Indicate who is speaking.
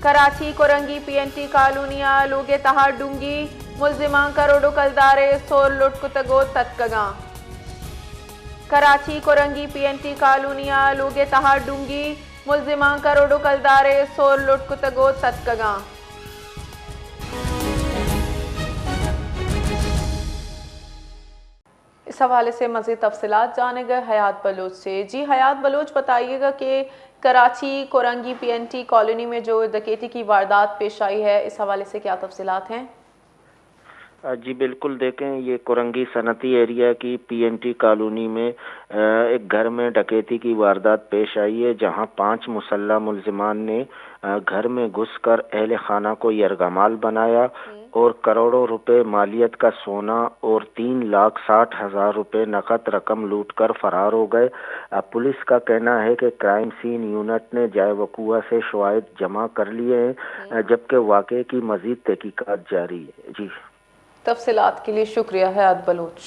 Speaker 1: Karachi Korangi PNT कॉलोनिया लोगे तहार डूंगी मुलजिमा करोड़ों कलदारे सोर लुट कुतगो तत्कगा। कराची कोरंगी पीएनटी कॉलोनिया लोगे तहार डूंगी मुलजिमा करोड़ों कलदारे सोर लुट कुतगो तत्कगा। इस हवाले से मज़ीद तफसीलात जाने गए हयात बलोच से। जी हयात बलोच, बताइएगा कि कराची कोरंगी पीएनटी कॉलोनी में जो डकैती की वारदात पेश आई है, इस हवाले से क्या तफसीलात हैं?
Speaker 2: जी बिल्कुल, देखें, ये कोरंगी सनती एरिया की पीएनटी कॉलोनी में एक घर में डकैती की वारदात पेश आई है, जहां 5 मुसल्लह मुलजिमान ने घर में घुसकर अहले खाना को यरगमाल बनाया और करोड़ों रुपए मालियत का सोना और 3,60,000 रुपए नकद रकम लूटकर फरार हो गए। पुलिस का कहना है कि क्राइम सीन यूनिट ने जाए वक़ुआ से शवाहिद जमा कर लिए हैं, जबकि वाक़े की मज़ीद तहकीकात जारी है। जी,
Speaker 1: तफसीलात के लिए शुक्रिया हयात बलोच।